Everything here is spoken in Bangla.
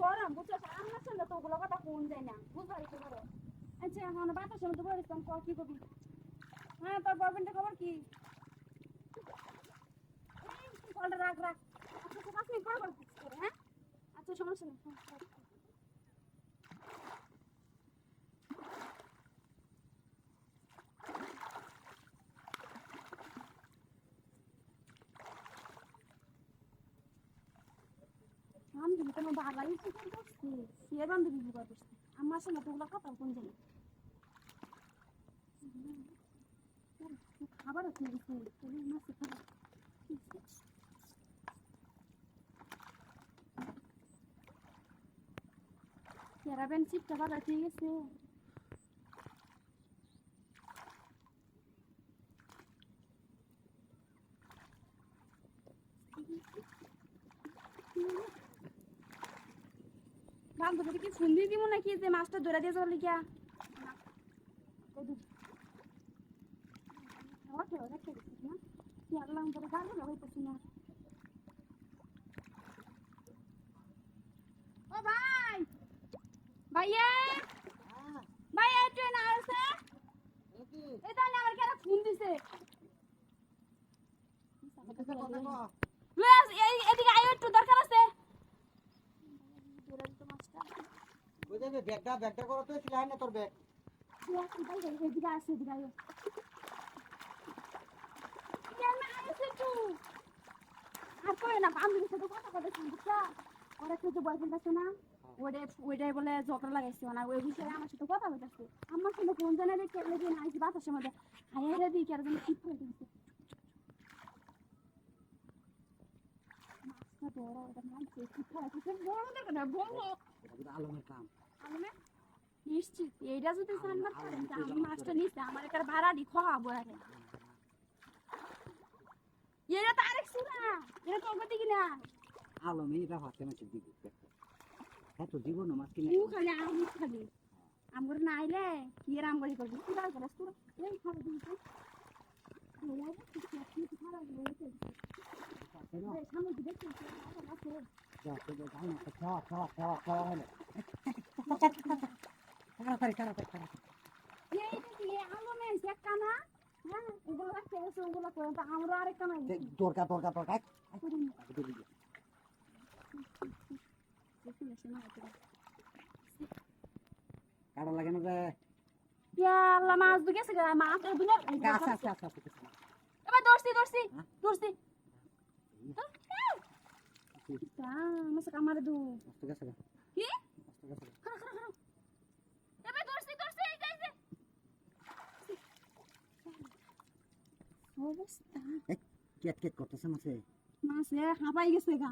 গরম বুঝছো আমার সঙ্গে তো ওগুলো কথা কোন যায় না বুঝবাই তো পারো আচ্ছা এখন বাতাসের মধ্যে বলেছিলাম কি করবি হ্যাঁ তোর বয়ফ্রেন্ডের খবর কি কলটা রাখ রাখ আচ্ছা তো 5 মিনিট পর কল করে হ্যাঁ আচ্ছা সমস্যা নেই বান্ধবী তোমার বাবা ইচ্ছে করছি সে বান্ধবী বিবাহ করছে আমার সঙ্গে তো ওগুলো কথা কোন জানি খাবার আছে মাছের খাবার ক্যারাবেন চিপটা বাবা ঠিক আছে বান্ধবী কি ফোন দিয়ে দিব নাকি যে মাছটা ধরে দিয়ে যাওয়ার লিগা রেখে দিচ্ছিস না কি আল্লাহ ধরে গাড়ি হইতেছি না ও ভাই ভাইয়া ভাইয়া ট্রেন আসছে এই তো আমার কেন ফোন দিছে এদিকে আয় একটু দরকার আছে ওই যে ব্যাগটা করো তো ছিল না তোর ব্যাগ এদিকে আসছে এদিকে আয় কেন আসছে তুই আর কই না বান্ধবীর সাথে কথা বলছিস বুঝছা ওরা তো বয়ফ্রেন্ড আছে না ওইটাই বলে ঝগড়া লাগাইছে না ওই বিষয়ে আমার সাথে কথা বলতেছে আমার সাথে কোন জানে রে কেটে দিয়ে আইছি বাতাসের মধ্যে হাইয়া দিই কেন জানি ঠিক করে দিয়েছে মাছটা বড় ওটা মাইছে ঠিক করে দিয়েছে বড় দেখে না বড় আলমের কাম আলমে নিশ্চিত এইটা যদি জানবার পারেন যে আমি মাছটা নিচ্ছে আমার একটা ভাড়া দি খাওয়াবো আরে এটা তো আরেক ছিল না এটা তো ওগো দিকে না আলমে এটা হাতে মাছ দিবি এত দিব না মাছ কিনে তুই খালি আমি খালি আমগর না আইলে কি রাম গলি করবি তুই আর গলাস তুই এই খালি দিবি তুই সামনে দিকে কাটা লাগে না যে মাছ দুগেছে মাছ এবার দর্শি আমার দু কি এবার দর্শি এই যাইছে অবস্থা কেট করতেছে মাছে মাছ হাঁপাই গেছে গা